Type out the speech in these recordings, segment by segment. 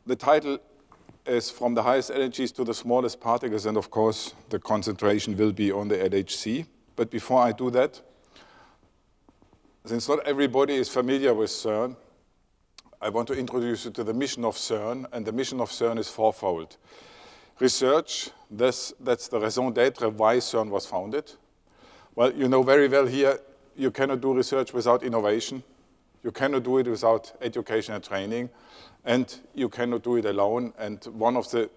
the title is from the highest energies to the smallest particles, and of course, the concentration will be on the LHC. But before I do that, since not everybody is familiar with CERN, I want to introduce you to the mission of CERN, and the mission of CERN is fourfold. Research, that's the raison d'etre why CERN was founded. Well, you know very well here, you cannot do research without innovation. You cannot do it without education and training, and you cannot do it alone. And one of the,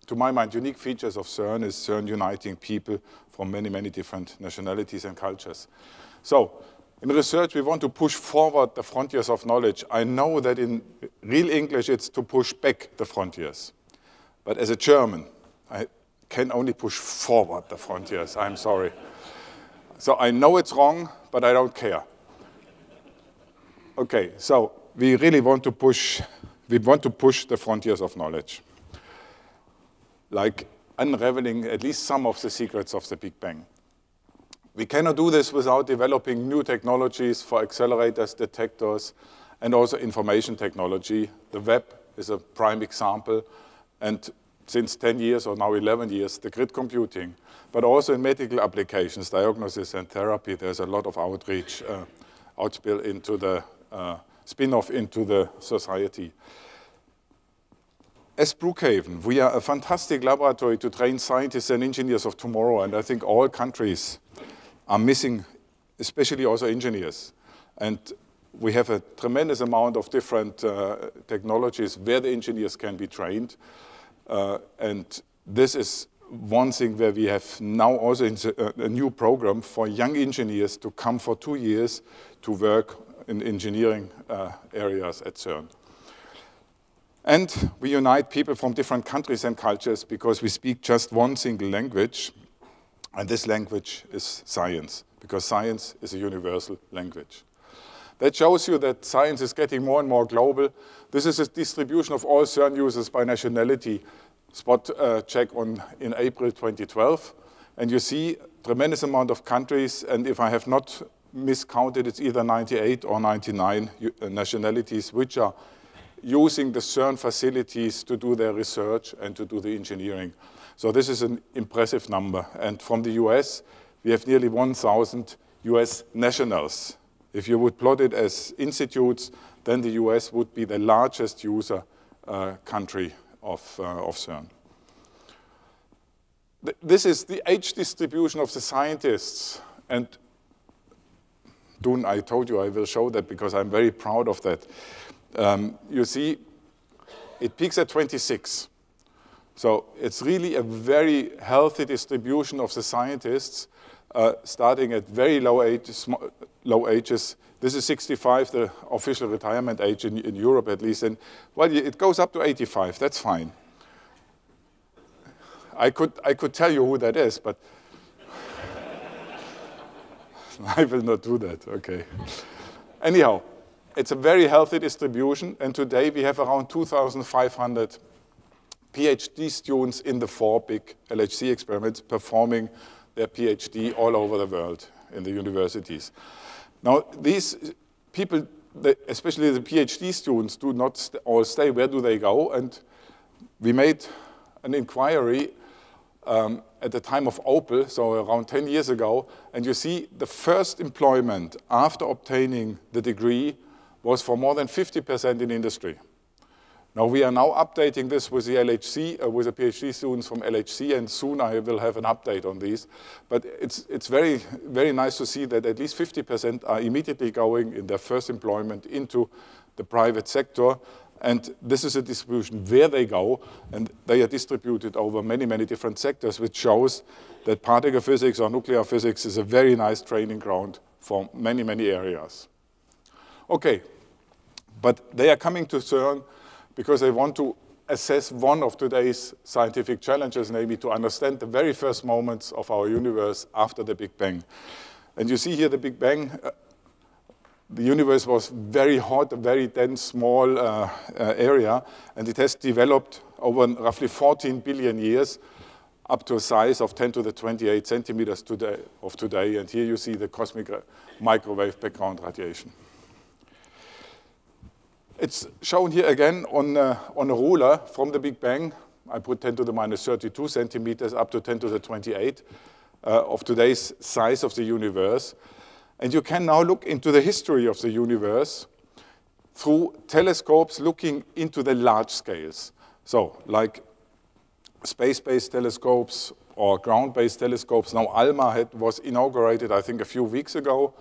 to my mind, unique features of CERN is CERN uniting people from many, many different nationalities and cultures. So, in research, we want to push forward the frontiers of knowledge. I know that in real English, it's to push back the frontiers. But as a German, I can only push forward the frontiers. I'm sorry. So I know it's wrong, but I don't care. Okay, so we really want to push the frontiers of knowledge, like unraveling at least some of the secrets of the Big Bang. We cannot do this without developing new technologies for accelerators, detectors, and also information technology. The web is a prime example, and since 10 years or now 11 years, the grid computing, but also in medical applications, diagnosis and therapy, there's a lot of outreach, outspill into the spin-off into the society. As Brookhaven, we are a fantastic laboratory to train scientists and engineers of tomorrow, and I think all countries are missing, especially also engineers. And we have a tremendous amount of different technologies where the engineers can be trained. And this is one thing where we have now also a new program for young engineers to come for 2 years to work in engineering areas at CERN. And we unite people from different countries and cultures because we speak just one single language, and this language is science, because science is a universal language. That shows you that science is getting more and more global. This is a distribution of all CERN users by nationality, spot check in April 2012. And you see tremendous amount of countries, and if I have not miscounted, it's either 98 or 99 nationalities which are using the CERN facilities to do their research and to do the engineering. So this is an impressive number. And from the US, we have nearly 1,000 US nationals. If you would plot it as institutes, then the US would be the largest user country of CERN. This is the age distribution of the scientists. And Dun, I told you I will show that because I'm very proud of that. You see, it peaks at 26. So it's really a very healthy distribution of the scientists, starting at very low ages. This is 65, the official retirement age in Europe at least. And well, it goes up to 85. That's fine. I could tell you who that is, but I will not do that. Okay. Anyhow, it's a very healthy distribution, and today we have around 2,500 PhD students in the 4 big LHC experiments performing their PhD all over the world in the universities. Now, these people, especially the PhD students, do not all stay. Where do they go? And we made an inquiry at the time of Opel, so around 10 years ago, and you see the first employment after obtaining the degree was for more than 50% in industry. Now, we are now updating this with the LHC, with the PhD students from LHC, and soon I will have an update on these. But it's very, very nice to see that at least 50% are immediately going in their first employment into the private sector. And this is a distribution where they go, and they are distributed over many, many different sectors, which shows that particle physics or nuclear physics is a very nice training ground for many, many areas. Okay, but they are coming to CERN because they want to assess one of today's scientific challenges, namely to understand the very first moments of our universe after the Big Bang. And you see here the Big Bang. The universe was very hot, a very dense, small area, and it has developed over roughly 14 billion years up to a size of 10 to the 28 centimeters of today. And here you see the cosmic microwave background radiation. It's shown here again on a ruler from the Big Bang. I put 10 to the minus 32 centimeters up to 10 to the 28 of today's size of the universe. And you can now look into the history of the universe through telescopes looking into the large scales. So like space-based telescopes or ground-based telescopes. Now ALMA was inaugurated, I think, a few weeks ago.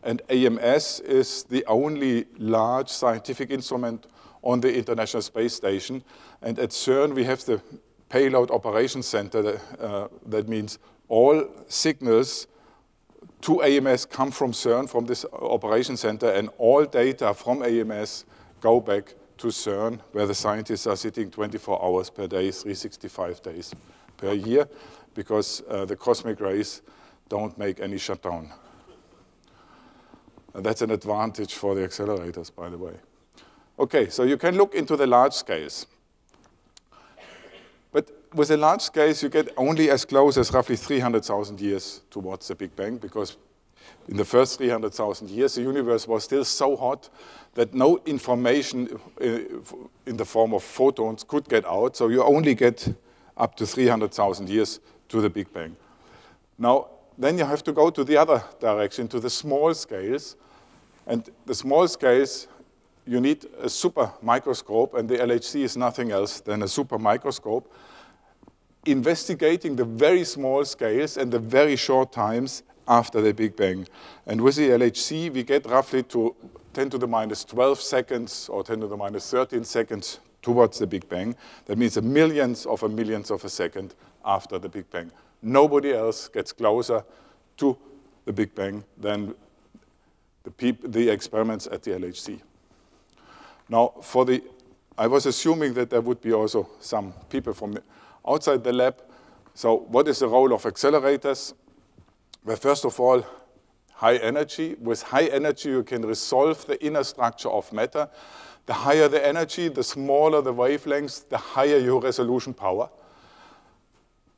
And AMS is the only large scientific instrument on the International Space Station. And at CERN, we have the Payload Operations Center. That means all signals to AMS come from CERN, from this operation center, and all data from AMS go back to CERN, where the scientists are sitting 24 hours per day, 365 days per year, because the cosmic rays don't make any shutdown. And that's an advantage for the accelerators, by the way. Okay, so you can look into the large scales. But with the large scales, you get only as close as roughly 300,000 years towards the Big Bang, because in the first 300,000 years, the universe was still so hot that no information in the form of photons could get out. So you only get up to 300,000 years to the Big Bang. Now, then you have to go to the other direction, to the small scales. And the small scales, you need a super microscope, and the LHC is nothing else than a super microscope, investigating the very small scales and the very short times after the Big Bang. And with the LHC, we get roughly to 10 to the minus 12 seconds or 10 to the minus 13 seconds towards the Big Bang. That means a millionth of a second after the Big Bang. Nobody else gets closer to the Big Bang than the experiments at the LHC. Now, I was assuming that there would be also some people from outside the lab. So what is the role of accelerators? Well, first of all, high energy. With high energy, you can resolve the inner structure of matter. The higher the energy, the smaller the wavelengths, the higher your resolution power.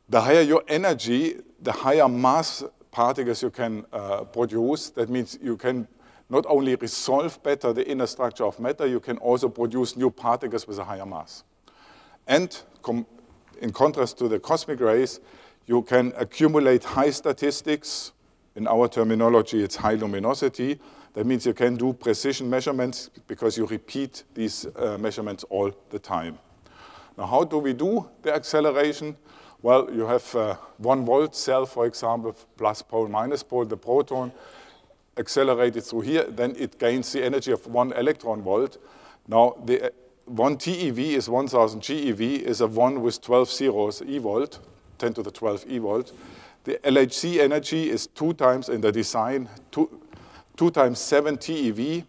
The higher your energy, the higher mass particles you can produce. That means you can not only resolve better the inner structure of matter, you can also produce new particles with a higher mass. And in contrast to the cosmic rays, you can accumulate high statistics. In our terminology, it's high luminosity. That means you can do precision measurements because you repeat these measurements all the time. Now, how do we do the acceleration? Well, you have a 1 volt cell, for example, plus pole, minus pole, the proton accelerated through here, then it gains the energy of 1 electron volt. Now, the 1 TeV is 1000 GeV, is a 1 with 12 zeros e volt, 10 to the 12 e volt. The LHC energy is 2 times in the design, 2 times 7 TeV,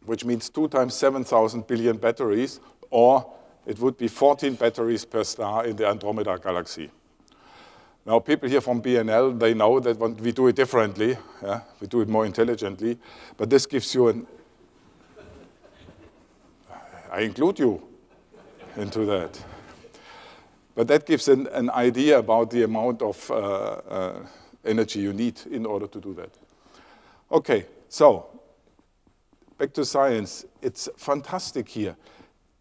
which means 2 times 7,000 billion batteries, or it would be 14 batteries per star in the Andromeda galaxy. Now, people here from BNL, they know that when we do it differently, we do it more intelligently, but this gives you I include you into that. But that gives an idea about the amount of energy you need in order to do that. Okay, so back to science. It's fantastic here.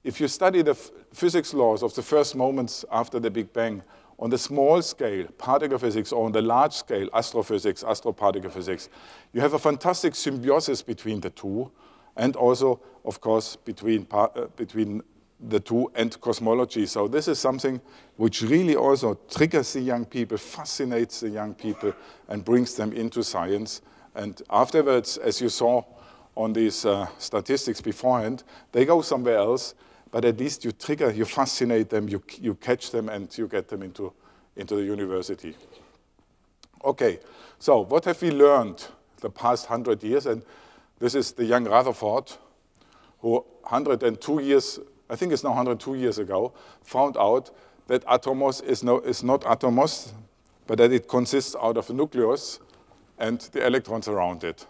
If you study the physics laws of the first moments after the Big Bang, on the small scale, particle physics, or on the large scale, astrophysics, astroparticle physics, you have a fantastic symbiosis between the two, and also, of course, between the two and cosmology. So this is something which really also triggers the young people, fascinates the young people, and brings them into science. And afterwards, as you saw on these statistics beforehand, they go somewhere else, but at least you trigger, you fascinate them, you catch them, and you get them into the university. Okay, so what have we learned the past 100 years? And this is the young Rutherford, who 102 years, I think it's now 102 years ago, found out that atomos is not atomos, but that it consists out of a nucleus and the electrons around it.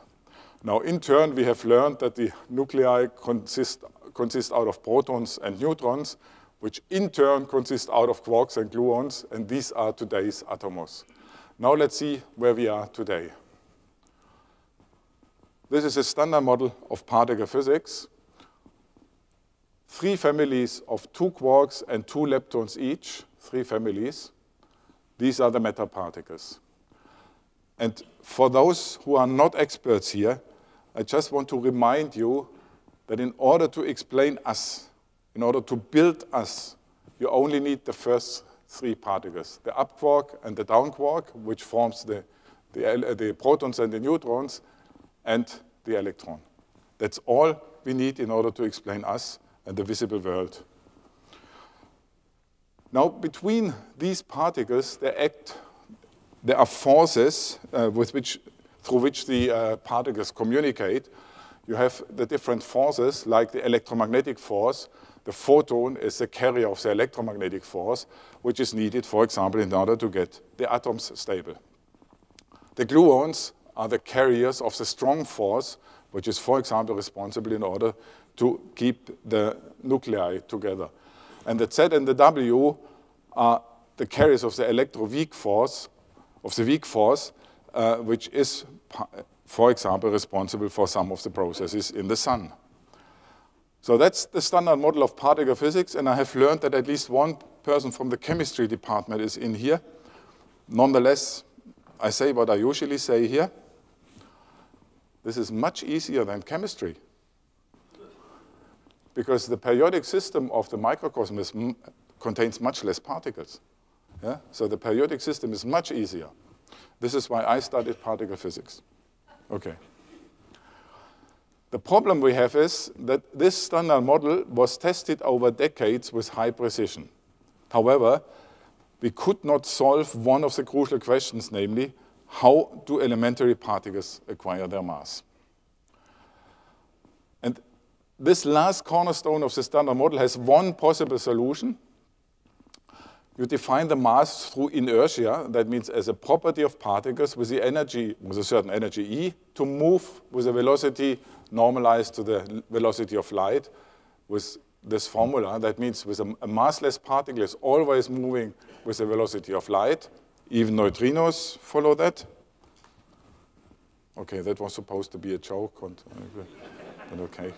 Now, in turn, we have learned that the nuclei consist out of protons and neutrons, which in turn consist out of quarks and gluons, and these are today's atomos. Now let's see where we are today. This is a standard model of particle physics. 3 families of 2 quarks and 2 leptons each, 3 families. These are the matter particles. And for those who are not experts here, I just want to remind you that in order to explain us, in order to build us, you only need the first 3 particles, the up quark and the down quark, which forms the protons and the neutrons, and the electron. That's all we need in order to explain us and the visible world. Now, between these particles, there are forces through which the particles communicate. You have the different forces, like the electromagnetic force. The photon is the carrier of the electromagnetic force, which is needed, for example, in order to get the atoms stable. The gluons are the carriers of the strong force, which is, for example, responsible in order to keep the nuclei together. And the Z and the W are the carriers of the electroweak force, which is, for example, responsible for some of the processes in the sun. So that's the standard model of particle physics, and I have learned that at least one person from the chemistry department is in here. Nonetheless, I say what I usually say here. This is much easier than chemistry, because the periodic system of the microcosm contains much less particles. Yeah? So the periodic system is much easier. This is why I studied particle physics. Okay. The problem we have is that this standard model was tested over decades with high precision. However, we could not solve one of the crucial questions, namely, how do elementary particles acquire their mass? And this last cornerstone of the standard model has one possible solution. You define the mass through inertia. That means as a property of particles with the energy, with a certain energy E, to move with a velocity normalized to the velocity of light with this formula. That means with a massless particle is always moving with the velocity of light. Even neutrinos follow that. Okay, that was supposed to be a joke, but okay.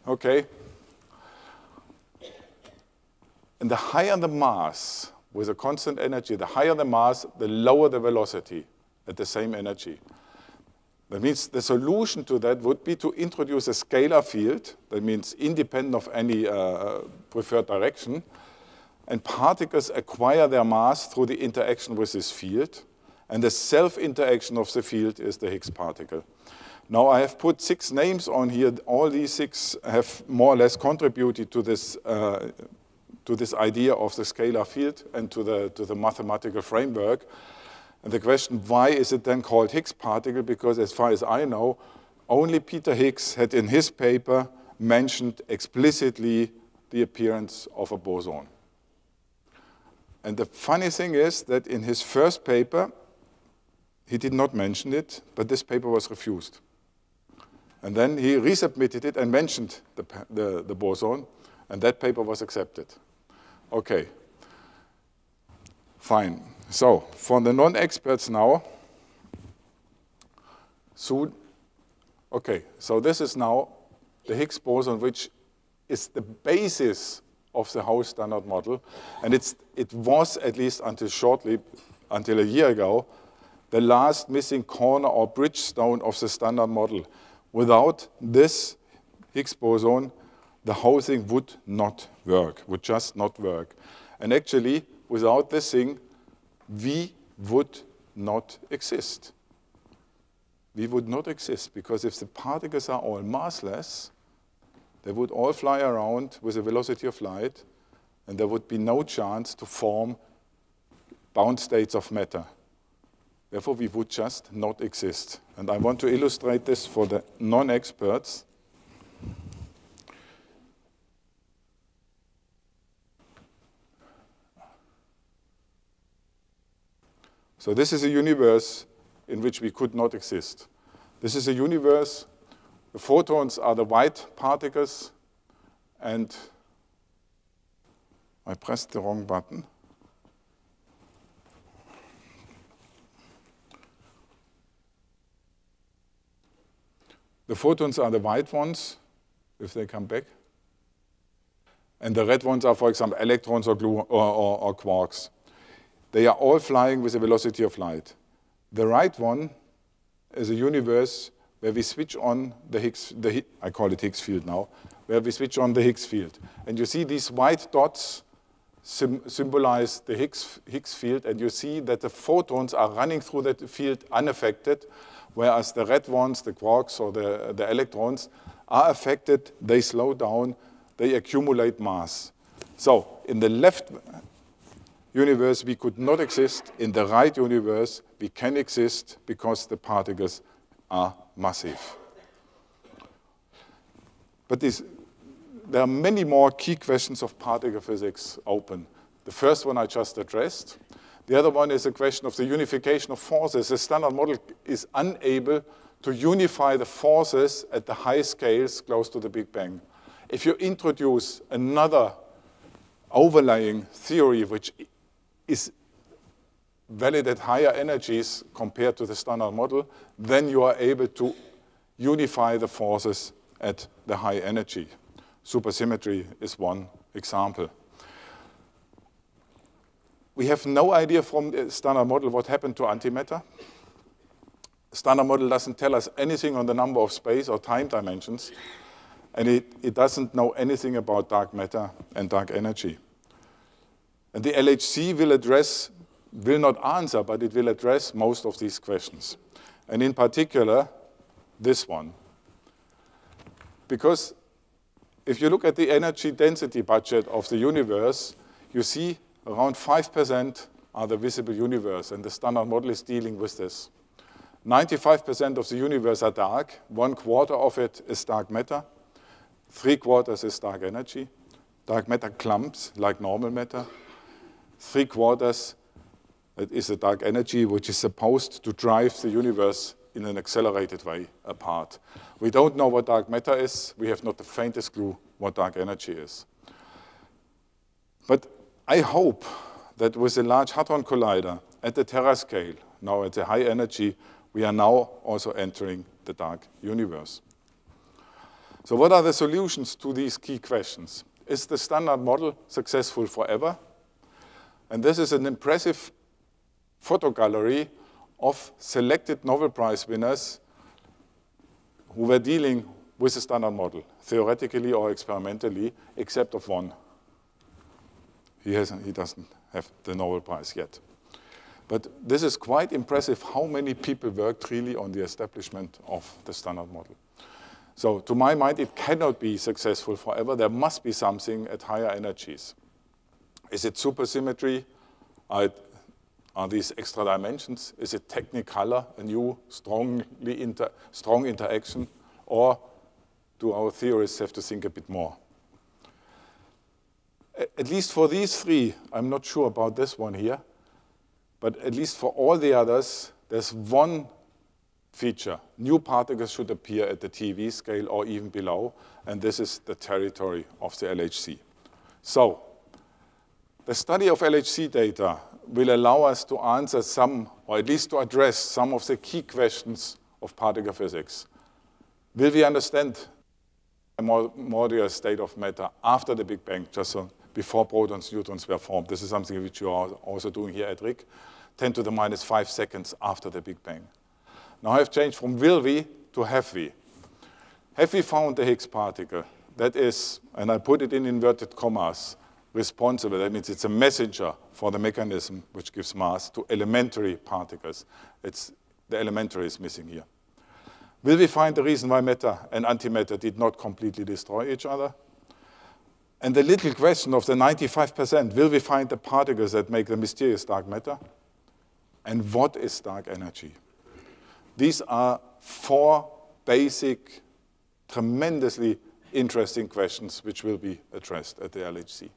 Okay. And the higher the mass with a constant energy, the higher the mass, the lower the velocity at the same energy. That means the solution to that would be to introduce a scalar field, that means independent of any preferred direction, and particles acquire their mass through the interaction with this field, and the self-interaction of the field is the Higgs particle. Now I have put 6 names on here. All these 6 have more or less contributed to this idea of the scalar field and to the mathematical framework. And the question, why is it then called Higgs particle? Because as far as I know, only Peter Higgs had in his paper mentioned explicitly the appearance of a boson. And the funny thing is that in his first paper, he did not mention it, but this paper was refused. And then he resubmitted it and mentioned the boson, and that paper was accepted. Okay, fine. So for the non-experts now, okay, so this is now the Higgs boson, which is the basis of the whole standard model. And it was, at least until a year ago, the last missing corner or bridge stone of the standard model. Without this Higgs boson, the whole thing would not work, would just not work. And actually, without this thing, we would not exist. We would not exist, because if the particles are all massless, they would all fly around with a velocity of light, and there would be no chance to form bound states of matter. Therefore, we would just not exist. And I want to illustrate this for the non-experts. So this is a universe in which we could not exist. This is a universe, the photons are the white particles, and I pressed the wrong button. The photons are the white ones, if they come back. And the red ones are, for example, electrons or quarks. They are all flying with the velocity of light. The right one is a universe where we switch on the Higgs, I call it Higgs field now, where we switch on the Higgs field. And you see these white dots symbolize the Higgs field, and you see that the photons are running through that field unaffected, whereas the red ones, the quarks or the electrons, are affected, they slow down, they accumulate mass. So in the left universe, we could not exist. In the right universe, we can exist because the particles are massive. But there are many more key questions of particle physics open. The first one I just addressed. The other one is a question of the unification of forces. The standard model is unable to unify the forces at the high scales close to the Big Bang. If you introduce another overlaying theory which is valid at higher energies compared to the standard model, then you are able to unify the forces at the high energy. Supersymmetry is one example. We have no idea from the standard model what happened to antimatter. Standard model doesn't tell us anything on the number of space or time dimensions, and it doesn't know anything about dark matter and dark energy. And the LHC will not answer, but it will address most of these questions. And in particular, this one. Because if you look at the energy density budget of the universe, you see around 5% are the visible universe, and the standard model is dealing with this. 95% of the universe are dark, 1/4 of it is dark matter, 3/4 is dark energy. Dark matter clumps like normal matter. 3/4 that is the dark energy which is supposed to drive the universe in an accelerated way apart. We don't know what dark matter is. We have not the faintest clue what dark energy is. But I hope that with the Large Hadron Collider at the terascale, now at the high energy, we are now also entering the dark universe. So what are the solutions to these key questions? Is the standard model successful forever? And this is an impressive photo gallery of selected Nobel Prize winners who were dealing with the standard model, theoretically or experimentally, except of one. He doesn't have the Nobel Prize yet. But this is quite impressive how many people worked really on the establishment of the standard model. So to my mind, it cannot be successful forever. There must be something at higher energies. Is it supersymmetry? Are these extra dimensions? Is it technicolor, a new strong interaction? Or do our theorists have to think a bit more? At least for these three, I'm not sure about this one here, but at least for all the others, there's one feature. New particles should appear at the TeV scale or even below, and this is the territory of the LHC. So the study of LHC data will allow us to answer some, or at least to address some of the key questions of particle physics. Will we understand a modular state of matter after the Big Bang, just so before protons, neutrons were formed? This is something which you are also doing here at RIC, 10⁻⁵ seconds after the Big Bang. Now I've changed from will we to have we. Have we found the Higgs particle? That is, and I put it in inverted commas, responsible. That means it's a messenger for the mechanism which gives mass to elementary particles. The elementary is missing here. Will we find the reason why matter and antimatter did not completely destroy each other? And the little question of the 95%, will we find the particles that make the mysterious dark matter? And what is dark energy? These are four basic, tremendously interesting questions which will be addressed at the LHC.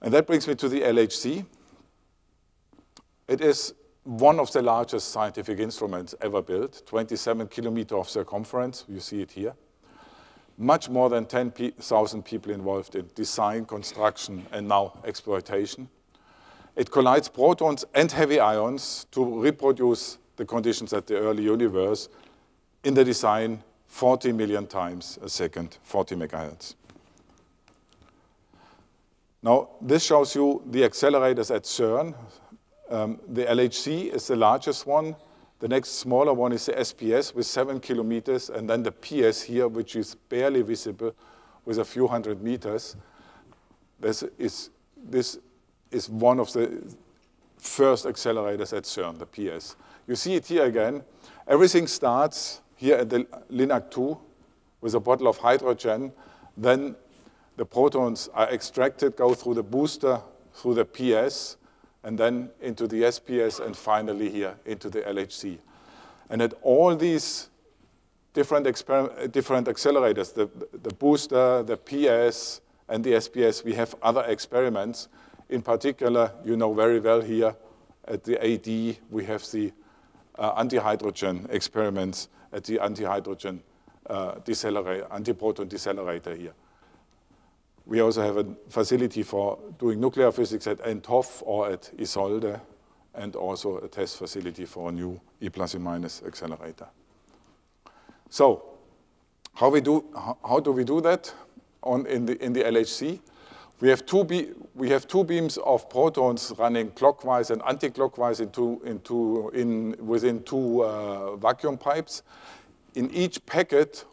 And that brings me to the LHC. It is one of the largest scientific instruments ever built, 27 kilometers of circumference. You see it here. Much more than 10,000 people involved in design, construction, and now exploitation. It collides protons and heavy ions to reproduce the conditions at the early universe in the design 40 million times a second, 40 megahertz. Now, this shows you the accelerators at CERN. The LHC is the largest one. The next smaller one is the SPS with 7 kilometers, and then the PS here, which is barely visible with a few hundred meters. This is one of the first accelerators at CERN, the PS. You see it here again. Everything starts here at the LINAC 2 with a bottle of hydrogen. Then the protons are extracted, go through the booster, through the PS, and then into the SPS, and finally here into the LHC. And at all these different accelerators, the booster, the PS, and the SPS, we have other experiments. In particular, you know very well here at the AD, we have the anti-hydrogen experiments at the anti-hydrogen anti-proton decelerator here. We also have a facility for doing nuclear physics at NTOF or at Isolde, and also a test facility for a new E+ E- accelerator. So, how do we do that in the LHC? We have two beams of protons running clockwise and anti-clockwise within two vacuum pipes. In each packet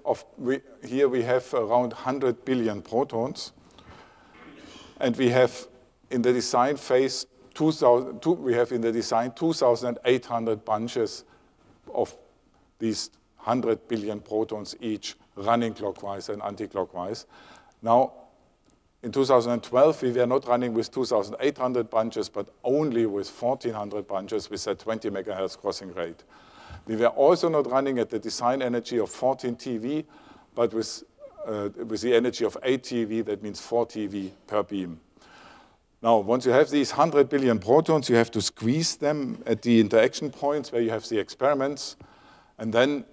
here we have around 100 billion protons, and we have in the design phase 2,800 bunches of these 100 billion protons each running clockwise and anti-clockwise. Now, in 2012, we were not running with 2,800 bunches, but only with 1,400 bunches with a 20 megahertz crossing rate. We were also not running at the design energy of 14 TeV, but with the energy of 8 TeV, that means 4 TeV per beam. Now, once you have these 100 billion protons, you have to squeeze them at the interaction points where you have the experiments. And then,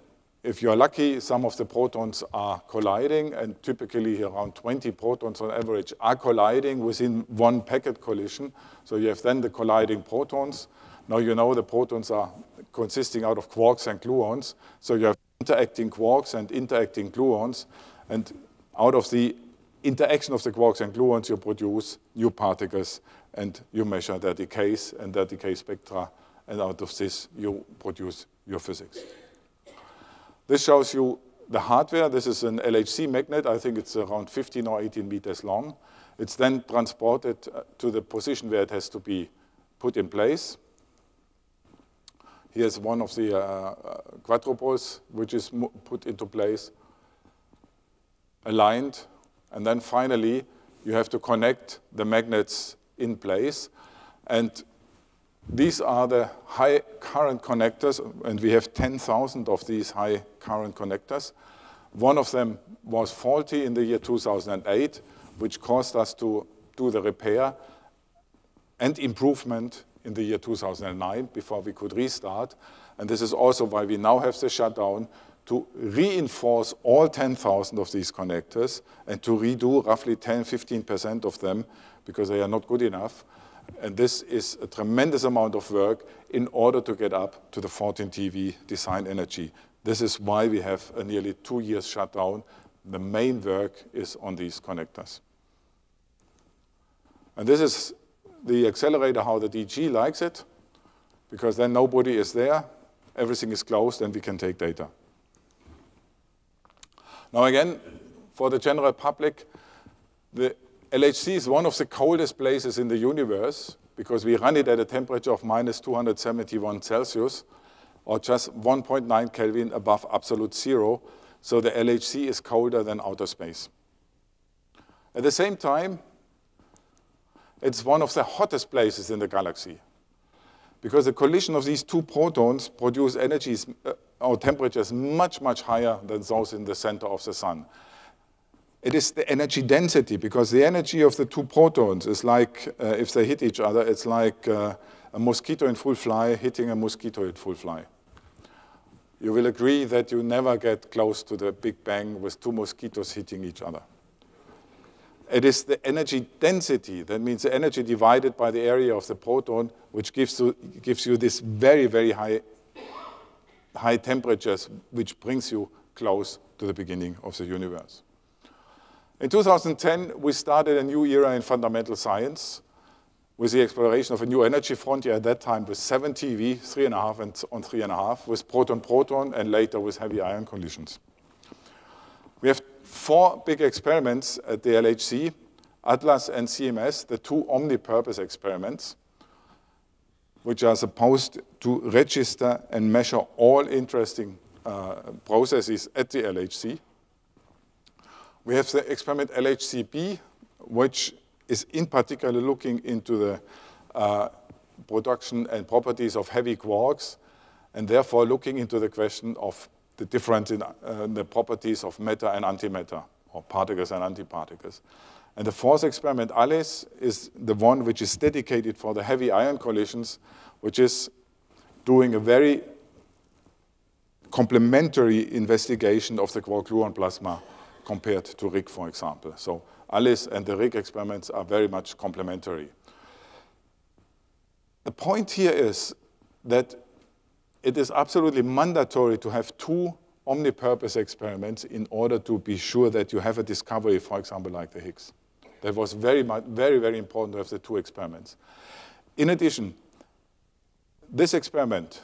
if you're lucky, some of the protons are colliding, and typically around 20 protons on average are colliding within one packet collision. So you have then the colliding protons. Now you know the protons are consisting out of quarks and gluons. So you have interacting quarks and interacting gluons. And out of the interaction of the quarks and gluons, you produce new particles, and you measure their decays and their decay spectra. And out of this, you produce your physics. This shows you the hardware. This is an LHC magnet. I think it's around 15 or 18 meters long. It's then transported to the position where it has to be put in place. Here's one of the quadrupoles, which is put into place, aligned. And then finally, you have to connect the magnets in place. And these are the high current connectors, and we have 10,000 of these high current connectors. One of them was faulty in the year 2008, which caused us to do the repair and improvement in the year 2009 before we could restart. And this is also why we now have the shutdown, to reinforce all 10,000 of these connectors and to redo roughly 10–15% of them because they are not good enough. And this is a tremendous amount of work in order to get up to the 14 TeV design energy. This is why we have a nearly 2 years shutdown. The main work is on these connectors. And this is the accelerator, how the DG likes it, because then nobody is there, everything is closed, and we can take data. Now again, for the general public, the LHC is one of the coldest places in the universe because we run it at a temperature of -271 Celsius, or just 1.9 Kelvin above absolute zero. So the LHC is colder than outer space. At the same time, it's one of the hottest places in the galaxy because the collision of these two protons produce energies or temperatures much, much higher than those in the center of the sun. It is the energy density, because the energy of the two protons is like, if they hit each other, it's like a mosquito in full fly hitting a mosquito in full fly. You will agree that you never get close to the Big Bang with two mosquitoes hitting each other. It is the energy density, that means the energy divided by the area of the proton, which gives you this very, very high temperatures, which brings you close to the beginning of the universe. In 2010, we started a new era in fundamental science with the exploration of a new energy frontier at that time with 7 TeV, 3.5 and on 3.5, with proton-proton, and later with heavy ion collisions. We have 4 big experiments at the LHC, ATLAS and CMS, the 2 omnipurpose experiments, which are supposed to register and measure all interesting processes at the LHC. We have the experiment LHCb, which is in particular looking into the production and properties of heavy quarks, and therefore looking into the question of the difference in the properties of matter and antimatter, or particles and antiparticles. And the 4th experiment, ALICE, is the one which is dedicated for the heavy ion collisions, which is doing a very complementary investigation of the quark-gluon plasma compared to RIG, for example. So ALICE and the RIG experiments are very much complementary. The point here is that it is absolutely mandatory to have 2 omnipurpose experiments in order to be sure that you have a discovery, for example, like the Higgs. That was very, very important to have the 2 experiments. In addition, this experiment,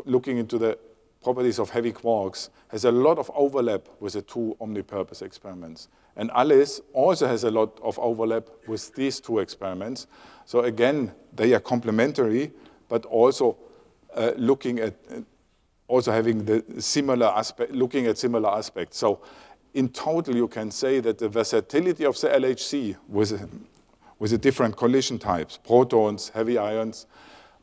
looking into the properties of heavy quarks, has a lot of overlap with the 2 omnipurpose experiments. And ALICE also has a lot of overlap with these 2 experiments. So again, they are complementary, but also looking at, also having the similar aspect, looking at similar aspects. So in total, you can say that the versatility of the LHC with the different collision types, protons, heavy ions,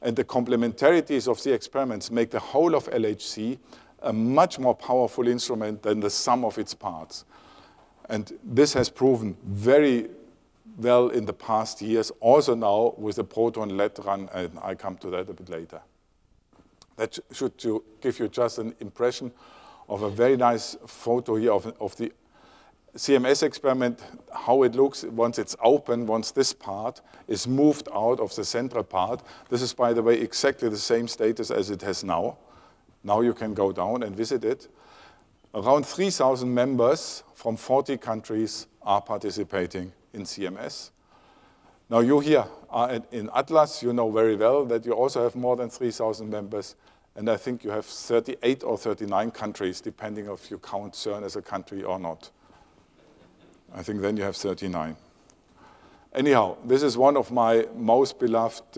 and the complementarities of the experiments make the whole of LHC a much more powerful instrument than the sum of its parts. And this has proven very well in the past years, also now with the proton-led run, and I come to that a bit later. That should give you just an impression of a very nice photo here of the CMS experiment, how it looks once it's open, once this part is moved out of the central part. This is, by the way, exactly the same status as it has now. Now you can go down and visit it. Around 3,000 members from 40 countries are participating in CMS. Now you here are in ATLAS, you know very well that you also have more than 3,000 members, and I think you have 38 or 39 countries, depending if you count CERN as a country or not. I think then you have 39. Anyhow, this is one of my most beloved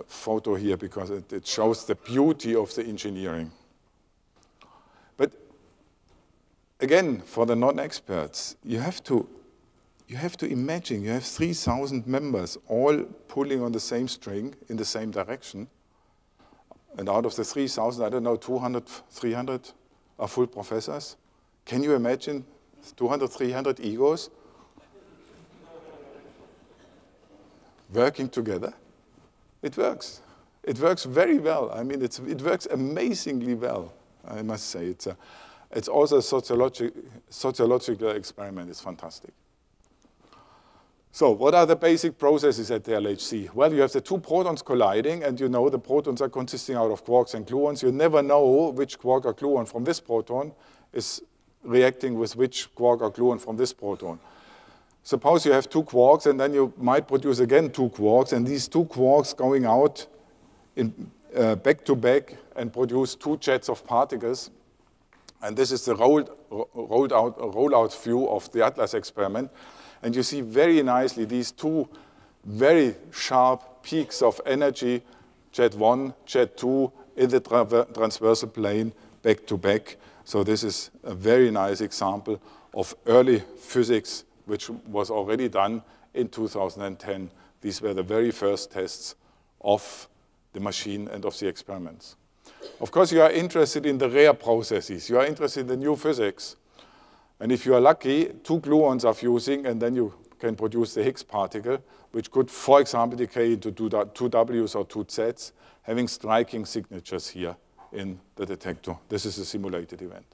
photo here because it shows the beauty of the engineering. But again, for the non-experts, you have to imagine you have 3,000 members all pulling on the same string in the same direction. And out of the 3,000, I don't know, 200, 300 are full professors. Can you imagine 200, 300 egos working together? It works. It works very well. I mean, it works amazingly well, I must say. It's also a sociological experiment. It's fantastic. So what are the basic processes at the LHC? Well, you have the 2 protons colliding, and you know the protons are consisting out of quarks and gluons. You never know which quark or gluon from this proton is reacting with which quark or gluon from this proton. Suppose you have 2 quarks, and then you might produce again 2 quarks, and these 2 quarks going out in back to back and produce 2 jets of particles. And this is the rollout view of the ATLAS experiment. And you see very nicely these 2 very sharp peaks of energy, jet 1, jet 2, in the transversal plane back to back. So this is a very nice example of early physics, which was already done in 2010. These were the very first tests of the machine and of the experiments. Of course, you are interested in the rare processes. You are interested in the new physics. And if you are lucky, 2 gluons are fusing, and then you can produce the Higgs particle, which could, for example, decay into 2 Ws or 2 Zs, having striking signatures here in the detector. This is a simulated event.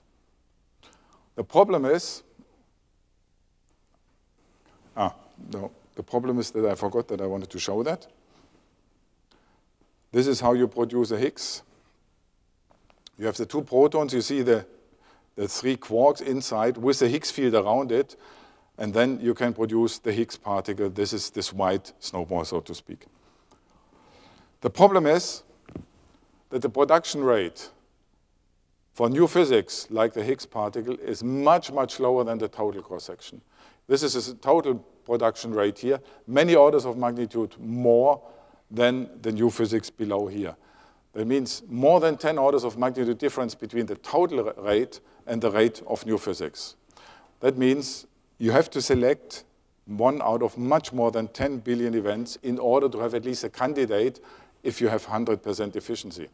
The problem is, the problem is that I forgot that I wanted to show that. This is how you produce a Higgs. You have the 2 protons, you see the 3 quarks inside with the Higgs field around it. and then you can produce the Higgs particle. This is this white snowball, so to speak. The problem is that the production rate for new physics, like the Higgs particle, is much, much lower than the total cross-section. This is a total production rate here, many orders of magnitude more than the new physics below here. That means more than 10 orders of magnitude difference between the total rate and the rate of new physics. That means you have to select one out of much more than 10 billion events in order to have at least a candidate if you have 100% efficiency.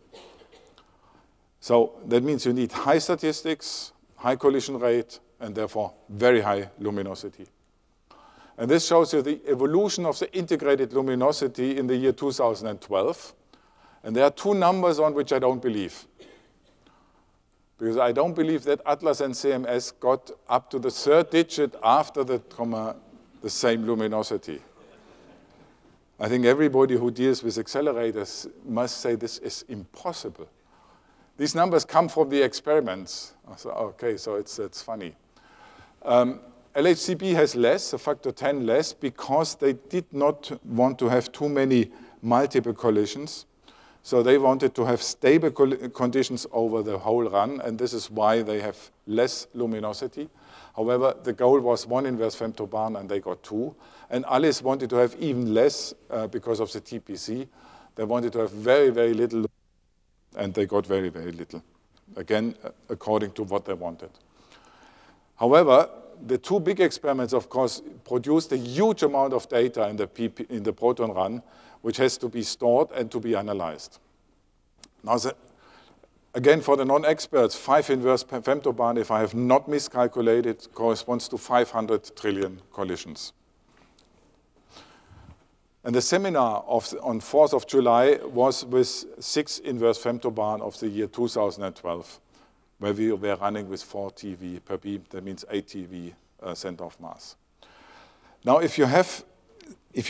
So that means you need high statistics, high collision rate, and therefore very high luminosity. And this shows you the evolution of the integrated luminosity in the year 2012. And there are two numbers on which I don't believe. Because I don't believe that Atlas and CMS got up to the third digit after the same luminosity. I think everybody who deals with accelerators must say this is impossible. These numbers come from the experiments. So, okay, so it's funny. LHCb has less, a factor 10 less, because they did not want to have too many multiple collisions. So they wanted to have stable conditions over the whole run, and this is why they have less luminosity. However, the goal was 1 inverse femtobarn, and they got 2. And Alice wanted to have even less because of the TPC. They wanted to have very, very little, and they got very, very little. Again, according to what they wanted. However, the two big experiments, of course, produced a huge amount of data in the proton run, which has to be stored and to be analyzed. Now, again, for the non-experts, 5 inverse femtobarn, if I have not miscalculated, corresponds to 500 trillion collisions. And the seminar on 4th of July was with 6 inverse femtobarn of the year 2012, where we were running with 4 TeV per beam. That means 8 TeV center of mass. Now, if you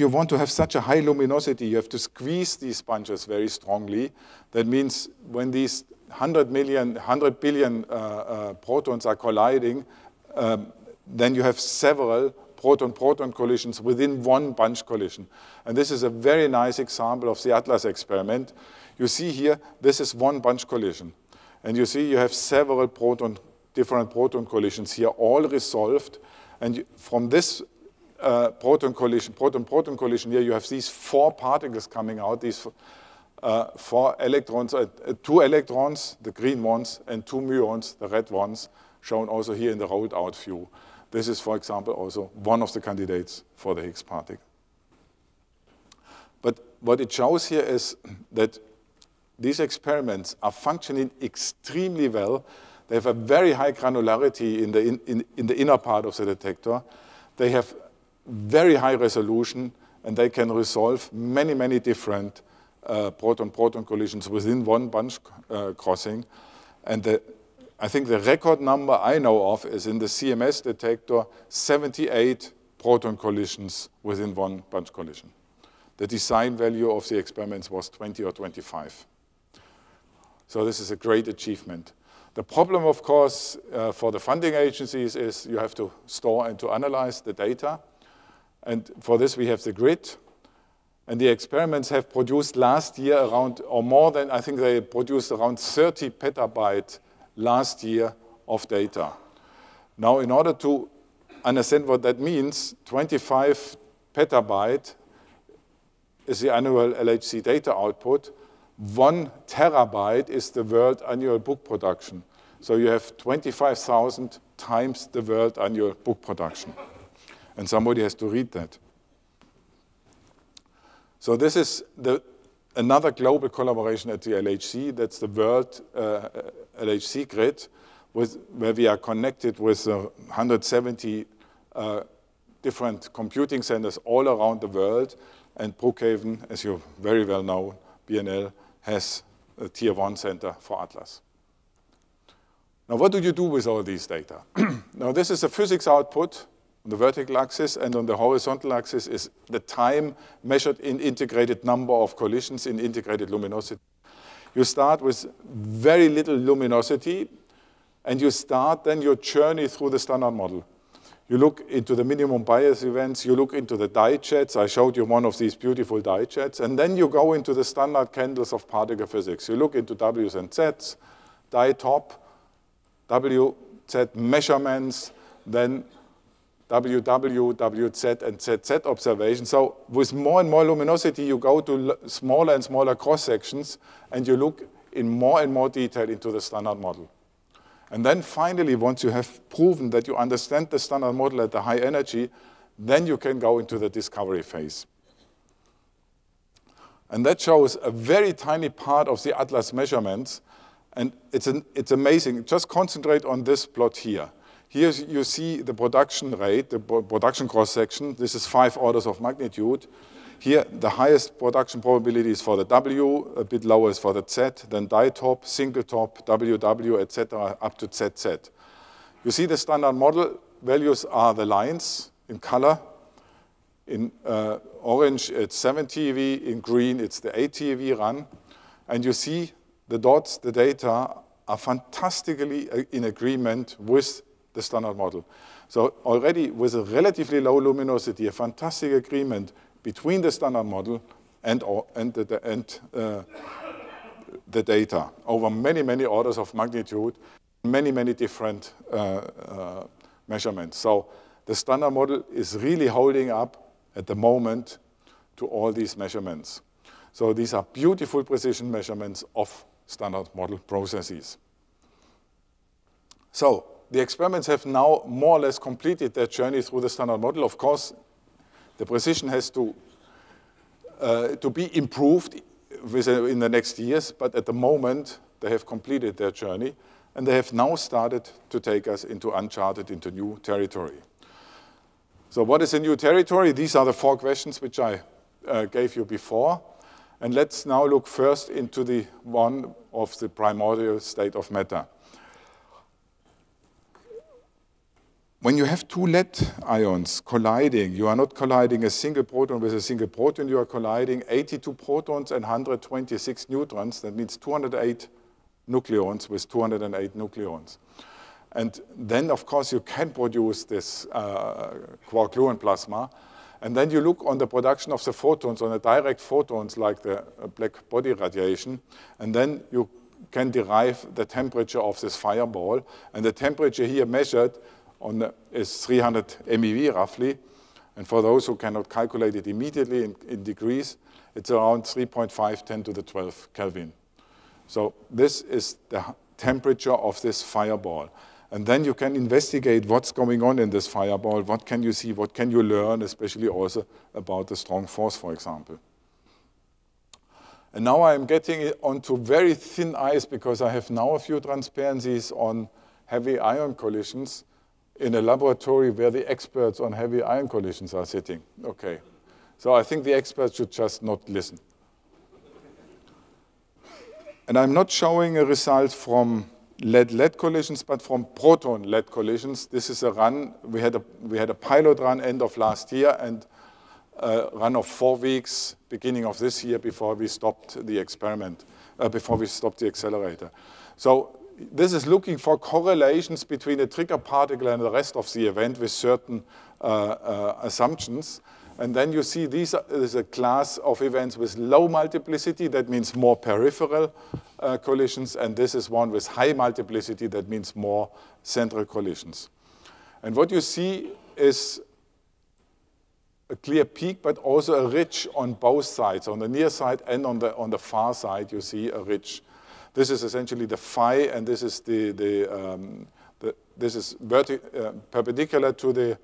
want to have such a high luminosity, you have to squeeze these sponges very strongly. That means when these 100 billion protons are colliding, then you have several proton-proton collisions within one bunch collision. And this is a very nice example of the Atlas experiment. You see here, this is one bunch collision. And you see you have several different proton collisions here, all resolved. And from this proton-proton collision here, you have these 4 particles coming out, these 4 electrons, 2 electrons, the green ones, and 2 muons, the red ones, shown also here in the rolled out view. This is, for example, also one of the candidates for the Higgs particle. But what it shows here is that these experiments are functioning extremely well. They have a very high granularity in the inner part of the detector. They have very high resolution, and they can resolve many, many different proton-proton collisions within one bunch crossing. And I think the record number I know of is in the CMS detector, 78 proton collisions within one bunch collision. The design value of the experiments was 20 or 25. So this is a great achievement. The problem, of course, for the funding agencies is you have to store and to analyze the data. And for this, we have the grid. And the experiments have produced last year around, or more than, I think they produced around 30 petabyte last year of data. Now, in order to understand what that means, 25 petabyte is the annual LHC data output. 1 terabyte is the world annual book production. So you have 25,000 times the world annual book production. And somebody has to read that. So this is another global collaboration at the LHC. That's the world LHC grid, where we are connected with 170 different computing centers all around the world. And Brookhaven, as you very well know, BNL, has a tier 1 center for Atlas. Now, what do you do with all these data? Now, this is a physics output on the vertical axis, and on the horizontal axis is the time measured in integrated number of collisions in integrated luminosity. You start with very little luminosity, and you start then your journey through the standard model. You look into the minimum bias events, you look into the dye jets. I showed you one of these beautiful dye jets. And then you go into the standard candles of particle physics. You look into W's and Z's, dye top, WZ measurements, then WW, WZ, and ZZ observations. So with more and more luminosity, you go to smaller and smaller cross-sections, and you look in more and more detail into the standard model. And then finally, once you have proven that you understand the standard model at the high energy, then you can go into the discovery phase. And that shows a very tiny part of the ATLAS measurements. And it's amazing. Just concentrate on this plot here. Here you see the production rate, the production cross-section. This is 5 orders of magnitude. Here, the highest production probability is for the W, a bit lower is for the Z, then dye top, single top, WW, etc., up to ZZ. You see the standard model values are the lines in color. In orange, it's 7 TeV. In green, it's the 8 TeV run. And you see the dots, the data, are fantastically in agreement with the standard model. So already with a relatively low luminosity, a fantastic agreement between the standard model and the data over many, many orders of magnitude, many, many different measurements. So the standard model is really holding up at the moment to all these measurements. So these are beautiful precision measurements of standard model processes. So the experiments have now more or less completed their journey through the standard model. Of course, the precision has to be improved in the next years, but at the moment, they have completed their journey, and they have now started to take us into uncharted, into new territory. So what is a new territory? These are the 4 questions which I gave you before. And let's now look first into the one of the primordial state of matter. When you have 2 lead ions colliding, you are not colliding a single proton with a single proton, you are colliding 82 protons and 126 neutrons. That means 208 nucleons with 208 nucleons. And then, of course, you can produce this quark-gluon plasma. And then you look on the production of the photons, on the direct photons like the black body radiation, and then you can derive the temperature of this fireball. And the temperature here measured is 300 MeV roughly. And for those who cannot calculate it immediately in degrees, it's around 3.5 10 to the 12 Kelvin. So this is the temperature of this fireball. And then you can investigate what's going on in this fireball, what can you see, what can you learn, especially also about the strong force, for example. And now I'm getting onto very thin ice because I have now a few transparencies on heavy ion collisions in a laboratory where the experts on heavy ion collisions are sitting. Okay, so I think the experts should just not listen. And I'm not showing a result from lead-lead collisions, but from proton-lead collisions. This is a run. We had a pilot run end of last year and a run of 4 weeks beginning of this year before we stopped the experiment, before we stopped the accelerator. So this is looking for correlations between the trigger particle and the rest of the event with certain assumptions. And then you see these is a class of events with low multiplicity. That means more peripheral collisions. And this is one with high multiplicity. That means more central collisions. And what you see is a clear peak, but also a ridge on both sides. On the near side and on the far side, you see a ridge. This is essentially the phi, and this is this is perpendicular to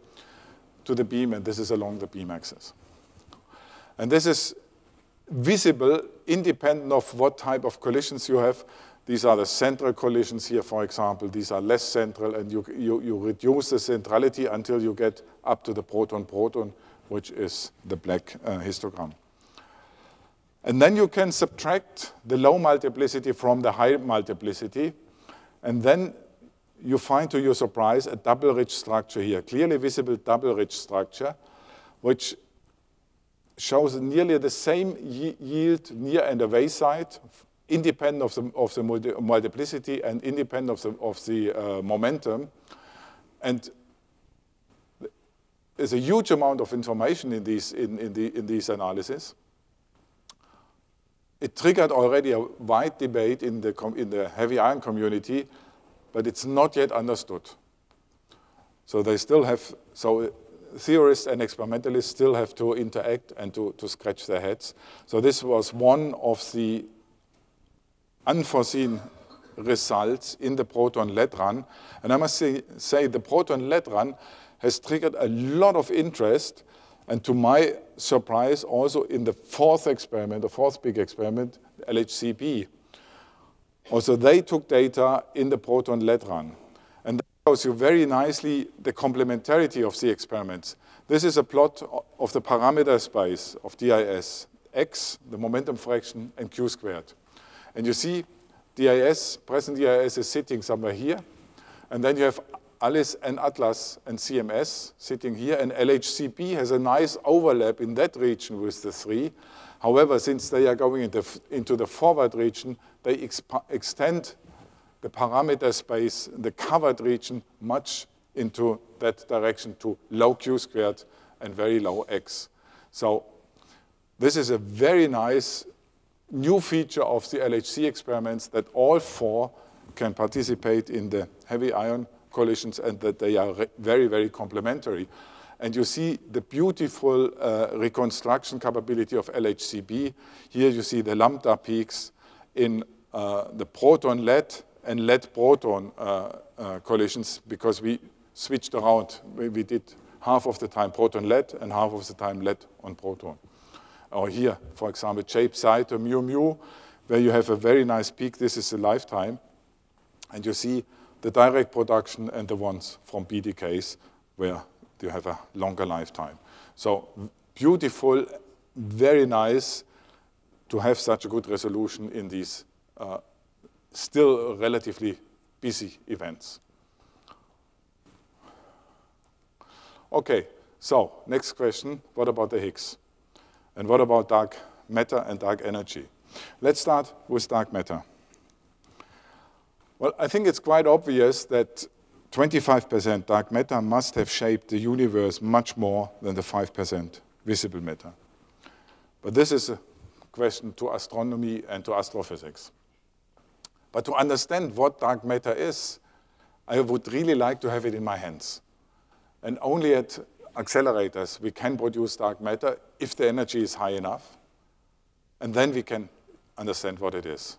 the beam, and this is along the beam axis. And this is visible independent of what type of collisions you have. These are the central collisions here, for example. These are less central, and you reduce the centrality until you get up to the proton-proton, which is the black histogram. And then you can subtract the low multiplicity from the high multiplicity, and then you find, to your surprise, a double-ridge structure here, clearly visible double-ridge structure, which shows nearly the same yield near and away side, independent of the multiplicity and independent of the momentum. And is a huge amount of information in these analyses. It triggered already a wide debate in the heavy ion community, but it's not yet understood. So they still have, so theorists and experimentalists still have to interact and to scratch their heads. So this was one of the unforeseen results in the proton lead run. And I must say the proton lead run has triggered a lot of interest, and to my surprise, also in the fourth experiment, the fourth big experiment, LHCb. Also, they took data in the proton lead run. And that shows you very nicely the complementarity of the experiments. This is a plot of the parameter space of DIS, x, the momentum fraction, and q squared. And you see DIS, present DIS is sitting somewhere here. And then you have Alice and Atlas and CMS sitting here, and LHCb has a nice overlap in that region with the three. However, since they are going into the forward region, they extend the parameter space, the covered region, much into that direction to low q squared and very low x. So this is a very nice new feature of the LHC experiments, that all four can participate in the heavy ion collisions and that they are very, very complementary. And you see the beautiful reconstruction capability of LHCb. Here you see the lambda peaks in the proton lead and lead proton collisions, because we switched around. We did half of the time proton lead and half of the time lead on proton. Or here, for example, shape psi to mu mu, where you have a very nice peak. This is the lifetime. And you see the direct production and the ones from BDKs, where you have a longer lifetime. So beautiful, very nice to have such a good resolution in these still relatively busy events. Okay, so next question, what about the Higgs? And what about dark matter and dark energy? Let's start with dark matter. Well, I think it's quite obvious that 25% dark matter must have shaped the universe much more than the 5% visible matter. But this is a question to astronomy and to astrophysics. But to understand what dark matter is, I would really like to have it in my hands. And only at accelerators we can produce dark matter if the energy is high enough, and then we can understand what it is.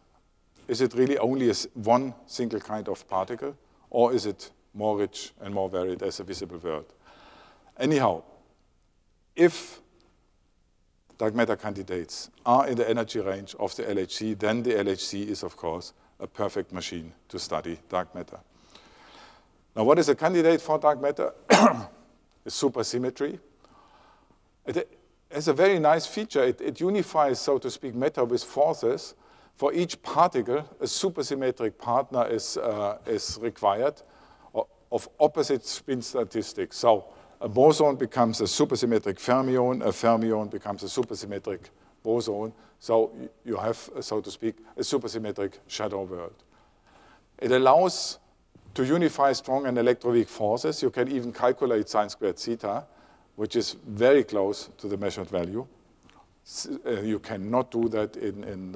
Is it really only one single kind of particle, or is it more rich and more varied as a visible world? Anyhow, if dark matter candidates are in the energy range of the LHC, then the LHC is, of course, a perfect machine to study dark matter. Now, what is a candidate for dark matter? Supersymmetry. It has a very nice feature. It unifies, so to speak, matter with forces. For each particle, a supersymmetric partner is required of opposite spin statistics. So a boson becomes a supersymmetric fermion, a fermion becomes a supersymmetric boson. So you have, so to speak, a supersymmetric shadow world. It allows to unify strong and electroweak forces. You can even calculate sine squared theta, which is very close to the measured value. You cannot do that in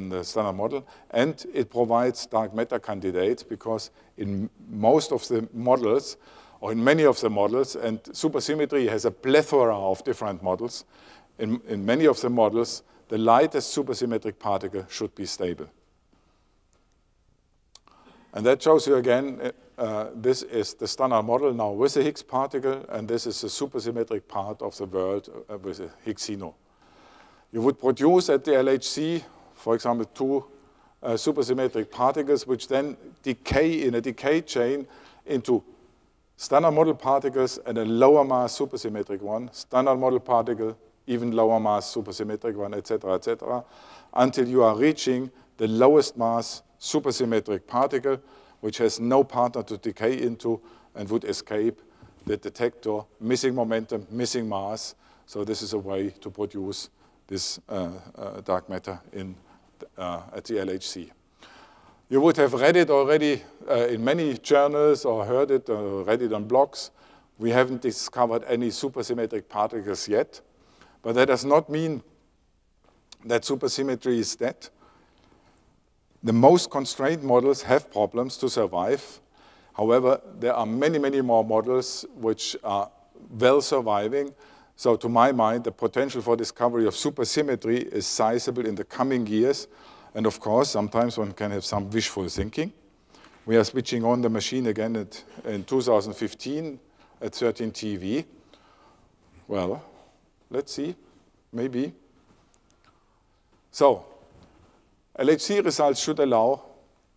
the standard model. And it provides dark matter candidates, because in most of the models, or in many of the models, and supersymmetry has a plethora of different models, in many of the models, the lightest supersymmetric particle should be stable. And that shows you again, this is the standard model now with a Higgs particle, and this is a supersymmetric part of the world with a Higgsino. You would produce at the LHC, for example, two supersymmetric particles, which then decay in a decay chain into standard model particles and a lower mass supersymmetric one, standard model particle, even lower mass supersymmetric one, etc., until you are reaching the lowest mass supersymmetric particle, which has no partner to decay into and would escape the detector, missing momentum, missing mass. So this is a way to produce this dark matter at the LHC. You would have read it already in many journals, or heard it, or read it on blogs. We haven't discovered any supersymmetric particles yet, but that does not mean that supersymmetry is dead. The most constrained models have problems to survive. However, there are many, many more models which are well surviving. So to my mind, the potential for discovery of supersymmetry is sizable in the coming years. And of course, sometimes one can have some wishful thinking. We are switching on the machine again in 2015 at 13 TeV. Well, let's see, maybe. So, LHC results should allow,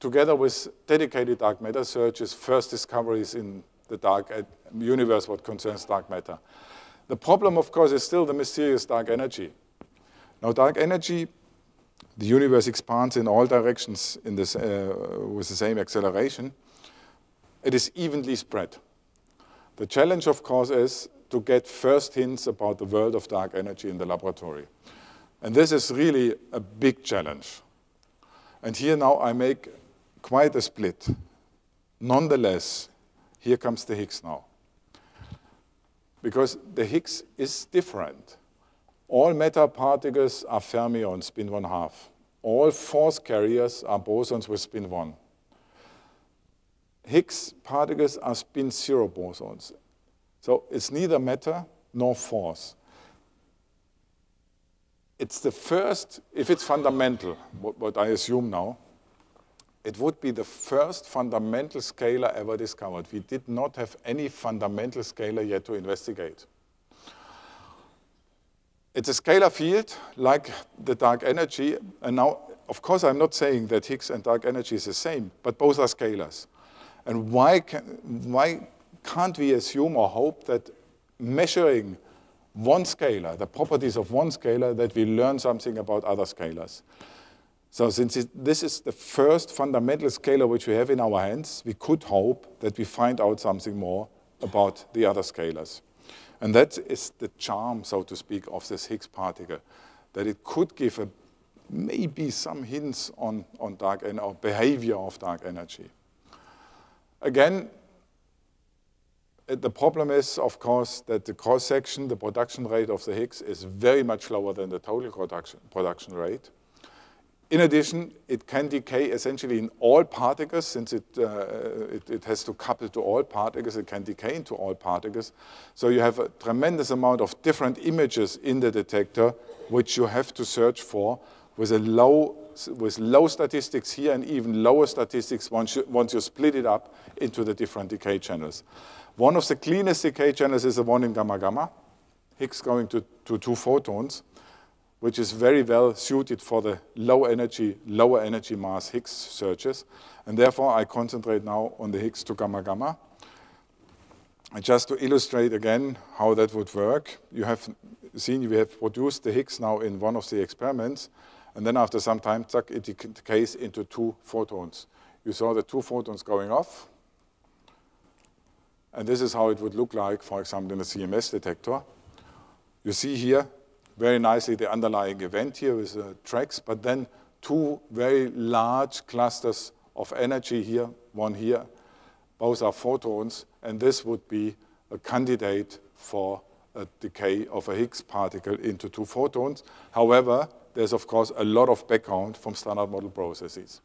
together with dedicated dark matter searches, first discoveries in the dark universe what concerns dark matter. The problem, of course, is still the mysterious dark energy. Now, dark energy, the universe expands in all directions in this, with the same acceleration. It is evenly spread. The challenge, of course, is to get first hints about the world of dark energy in the laboratory. And this is really a big challenge. And here now I make quite a split. Nonetheless, here comes the Higgs now. Because the Higgs is different. All matter particles are fermions, spin 1/2. All force carriers are bosons with spin 1. Higgs particles are spin 0 bosons. So it's neither matter nor force. It's the first, if it's fundamental, what I assume now, it would be the first fundamental scalar ever discovered. We did not have any fundamental scalar yet to investigate. It's a scalar field like the dark energy. And now, of course, I'm not saying that Higgs and dark energy is the same, but both are scalars. And why can't we assume or hope that measuring one scalar, the properties of one scalar, that we learn something about other scalars? So since this is the first fundamental scalar which we have in our hands, we could hope that we find out something more about the other scalars. And that is the charm, so to speak, of this Higgs particle, that it could give maybe some hints on dark energy, or behavior of dark energy. Again, the problem is, of course, that the cross-section, the production rate of the Higgs is very much lower than the total production rate. In addition, it can decay essentially in all particles, since it has to couple to all particles. It can decay into all particles. So you have a tremendous amount of different images in the detector, which you have to search for with low statistics here and even lower statistics once you split it up into the different decay channels. One of the cleanest decay channels is the one in gamma-gamma, Higgs going to 2 photons, which is very well suited for the lower energy mass Higgs searches. And therefore, I concentrate now on the Higgs to gamma-gamma. And just to illustrate again how that would work, you have seen we have produced the Higgs now in one of the experiments. And then after some time, it decays into 2 photons. You saw the 2 photons going off. And this is how it would look like, for example, in a CMS detector. You see here very nicely the underlying event here with the tracks, but then 2 very large clusters of energy here, one here. Both are photons, and this would be a candidate for a decay of a Higgs particle into 2 photons. However, there's, of course, a lot of background from standard model processes.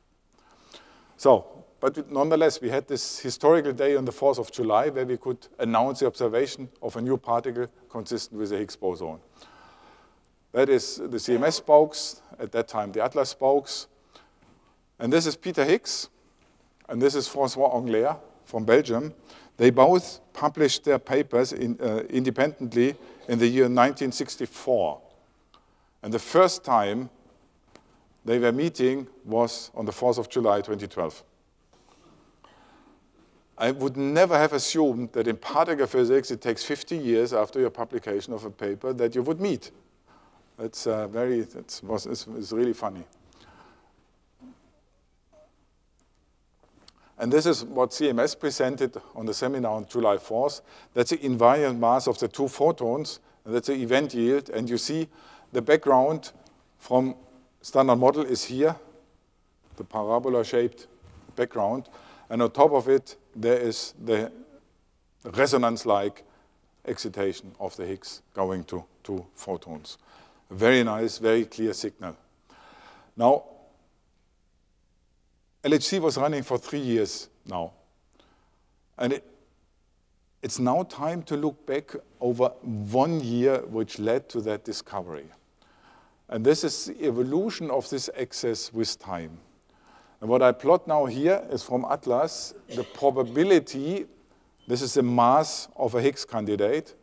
So, but nonetheless, we had this historical day on the 4th of July where we could announce the observation of a new particle consistent with the Higgs boson. That is the CMS spokes, at that time the Atlas spokes. And this is Peter Higgs, and this is François Anglaire from Belgium. They both published their papers independently in the year 1964. And the first time they were meeting was on the 4th of July, 2012. I would never have assumed that in particle physics it takes 50 years after your publication of a paper that you would meet. It's really funny. And this is what CMS presented on the seminar on July 4th. That's the invariant mass of the 2 photons, and that's the event yield. And you see the background from standard model is here, the parabola-shaped background. And on top of it, there is the resonance-like excitation of the Higgs going to photons. A very nice, very clear signal. Now, LHC was running for 3 years now. And it's now time to look back over 1 year which led to that discovery. And this is the evolution of this access with time. And what I plot now here is from Atlas, the probability, this is the mass of a Higgs candidate.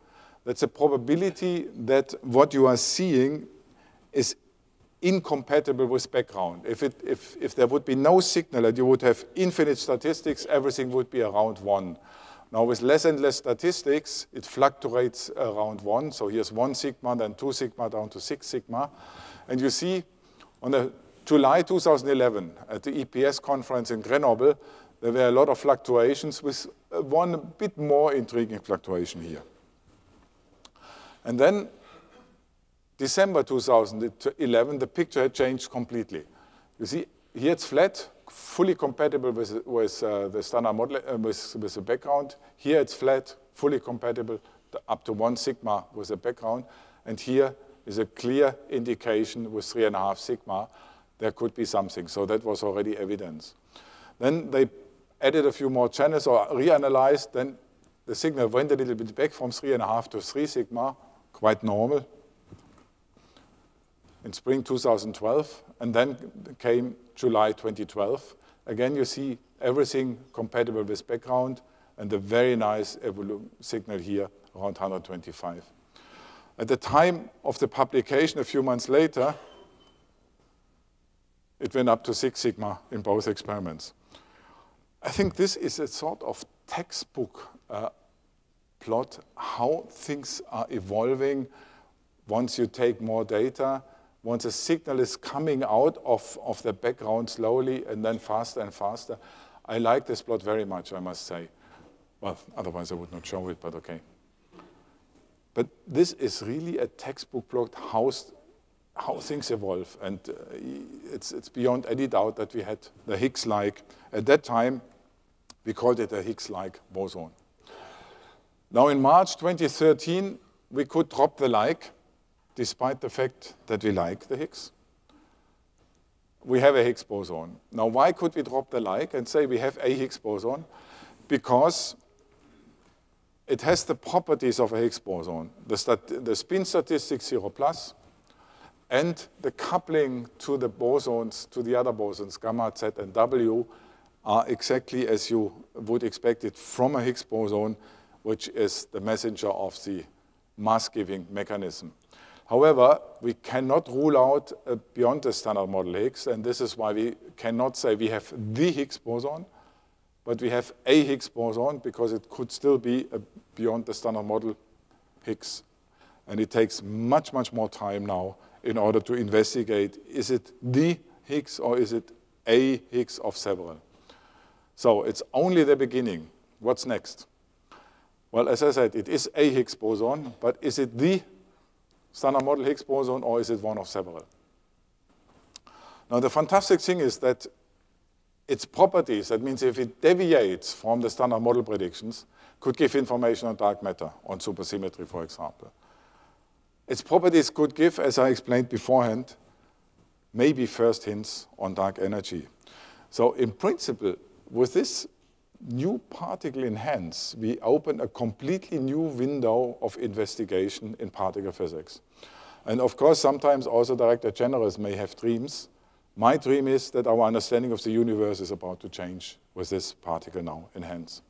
That's a probability that what you are seeing is incompatible with background. If there would be no signal and you would have infinite statistics, everything would be around 1. Now with less and less statistics, it fluctuates around 1. So here's 1 sigma, then 2 sigma, down to 6 sigma. And you see on July 2011 at the EPS conference in Grenoble, there were a lot of fluctuations with one bit more intriguing fluctuation here. And then December 2011, the picture had changed completely. You see, here it's flat, fully compatible with the standard model, with the background. Here it's flat, fully compatible up to 1 sigma with the background. And here is a clear indication with 3.5 sigma there could be something. So that was already evidence. Then they added a few more channels or reanalyzed. Then the signal went a little bit back from 3.5 to 3 sigma, quite normal, in spring 2012. And then came July 2012. Again, you see everything compatible with background and a very nice signal here around 125. At the time of the publication, a few months later, it went up to 6 sigma in both experiments. I think this is a sort of textbook plot, how things are evolving once you take more data, once a signal is coming out of the background slowly and then faster and faster. I like this plot very much, I must say. Well, otherwise I would not show it, but okay. But this is really a textbook plot, how things evolve. And it's beyond any doubt that we had the Higgs-like. At that time, we called it a Higgs-like boson. Now in March 2013, we could drop the like, despite the fact that we like the Higgs. We have a Higgs boson. Now why could we drop the like and say we have a Higgs boson? Because it has the properties of a Higgs boson. The spin statistics 0 plus, and the coupling to the bosons, to the other bosons, gamma, Z, and W, are exactly as you would expect it from a Higgs boson, which is the messenger of the mass-giving mechanism. However, we cannot rule out beyond the standard model Higgs, and this is why we cannot say we have the Higgs boson, but we have a Higgs boson because it could still be beyond the standard model Higgs. And it takes much, much more time now in order to investigate, is it the Higgs or is it a Higgs of several? So it's only the beginning. What's next? Well, as I said, it is a Higgs boson, but is it the standard model Higgs boson or is it one of several? Now the fantastic thing is that its properties, that means if it deviates from the standard model predictions, could give information on dark matter, on supersymmetry, for example. Its properties could give, as I explained beforehand, maybe first hints on dark energy. So in principle, with this new particle in hands, we open a completely new window of investigation in particle physics. And of course, sometimes also director generals may have dreams. My dream is that our understanding of the universe is about to change with this particle now in hands.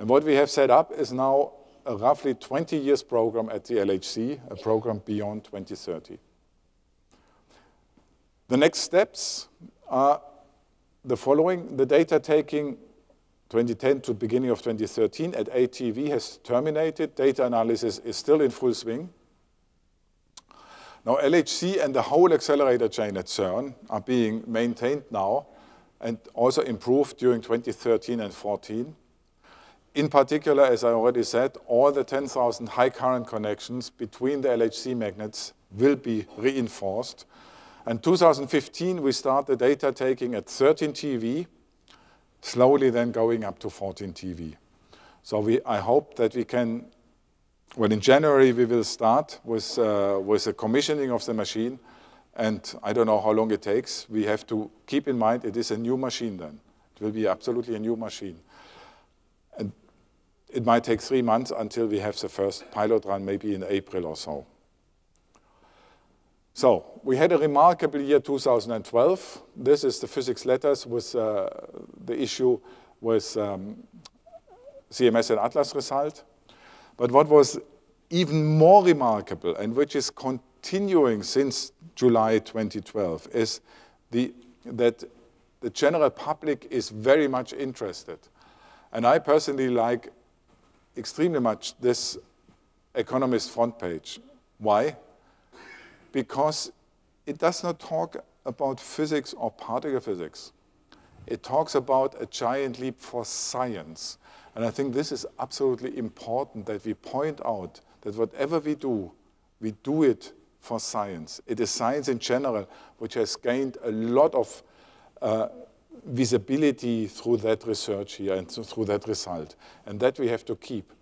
And what we have set up is now a roughly 20 years program at the LHC, a program beyond 2030. The next steps are the following. The data taking 2010 to beginning of 2013 at ATV has terminated. Data analysis is still in full swing. Now LHC and the whole accelerator chain at CERN are being maintained now and also improved during 2013 and 2014. In particular, as I already said, all the 10,000 high current connections between the LHC magnets will be reinforced. In 2015, we start the data taking at 13 TeV, slowly then going up to 14 TeV. So I hope that we can, well, in January we will start with the commissioning of the machine, and I don't know how long it takes. We have to keep in mind it is a new machine then. It will be absolutely a new machine. And it might take 3 months until we have the first pilot run, maybe in April or so. So we had a remarkable year 2012. This is the physics letters with the issue with CMS and Atlas result. But what was even more remarkable, and which is continuing since July 2012, is that the general public is very much interested. And I personally like extremely much this Economist front page. Why? Because it does not talk about physics or particle physics. It talks about a giant leap for science. And I think this is absolutely important that we point out that whatever we do it for science. It is science in general which has gained a lot of visibility through that research here and through that result. And that we have to keep.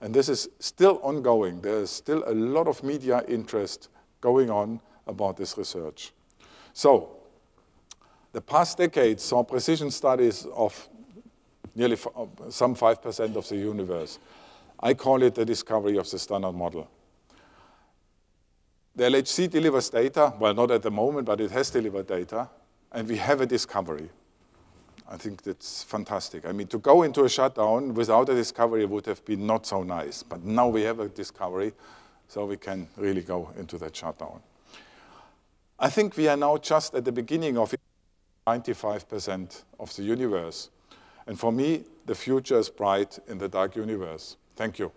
And this is still ongoing. There is still a lot of media interest going on about this research. So, the past decades saw precision studies of nearly some 5% of the universe. I call it the discovery of the standard model. The LHC delivers data, well, not at the moment, but it has delivered data, and we have a discovery. I think that's fantastic. I mean, to go into a shutdown without a discovery would have been not so nice, but now we have a discovery, so we can really go into that shutdown. I think we are now just at the beginning of 95% of the universe. And for me, the future is bright in the dark universe. Thank you.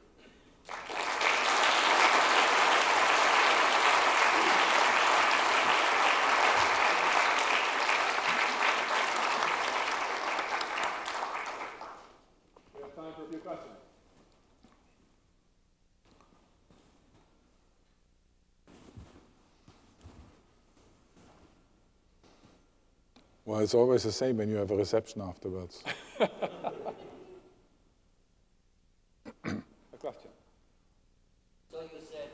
We have time for a few questions. Well, it's always the same when you have a reception afterwards. A question. So you said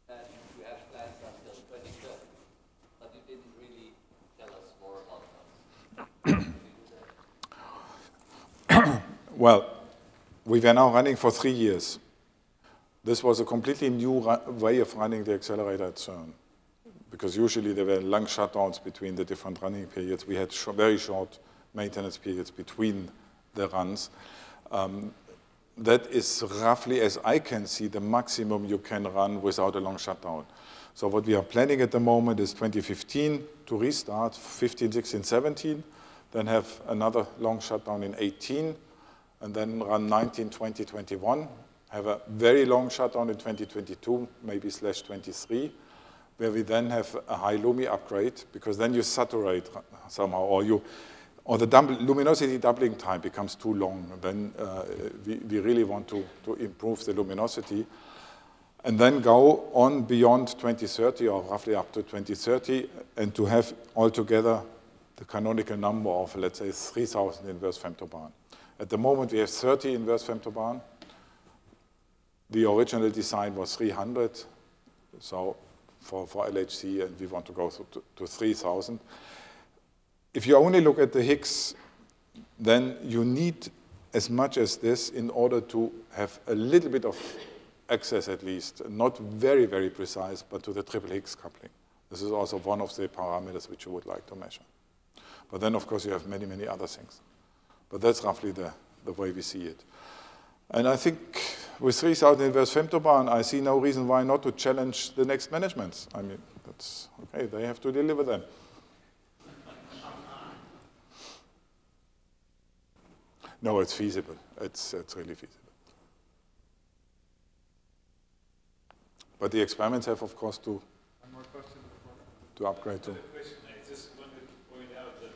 that you have plans until 2030, but you didn't really tell us more about those. Well, we were now running for 3 years. This was a completely new way of running the accelerator at CERN, because usually there were long shutdowns between the different running periods. We had very short maintenance periods between the runs. That is roughly, as I can see, the maximum you can run without a long shutdown. So what we are planning at the moment is 2015 to restart, 15, 16, 17, then have another long shutdown in 18, and then run 19, 20, 21, have a very long shutdown in 2022, maybe /23, where we then have a high Lumi upgrade, because then you saturate somehow, or the luminosity doubling time becomes too long. Then we really want to improve the luminosity, and then go on beyond 2030, or roughly up to 2030, and to have altogether the canonical number of, let's say, 3,000 inverse femtobarn. At the moment, we have 30 inverse femtobarn. The original design was 300, so for LHC, and we want to go to 3,000. If you only look at the Higgs, then you need as much as this in order to have a little bit of access, at least, not very, very precise, but to the triple Higgs coupling. This is also one of the parameters which you would like to measure. But then, of course, you have many, many other things. But that's roughly the way we see it. And I think with 3,000 inverse femtobarn, I see no reason why not to challenge the next managements. I mean, that's okay, they have to deliver them. No, it's feasible. It's really feasible. But the experiments have, of course, to upgrade to. I just wanted to point out that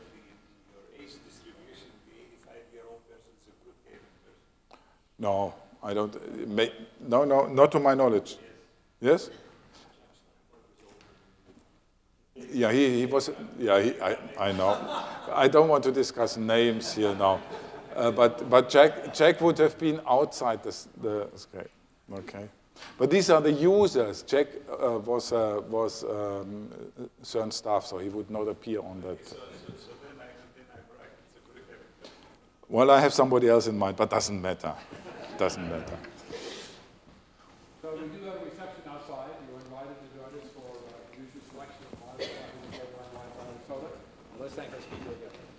your age distribution, the 85-year-old person is a good gaming person. No, I don't. No, not to my knowledge. Yes? Yeah, he was. Yeah, I know. I don't want to discuss names here now. But Jack would have been outside the scale. Okay. But these are the users. Jack was CERN staff, so he would not appear on that. So then I'm right. It's a good evidence. Well, I have somebody else in mind, but doesn't matter. Doesn't matter. So we do have a reception outside. You're invited to join us for usual selection of wine, soda. Let's thank our speaker again.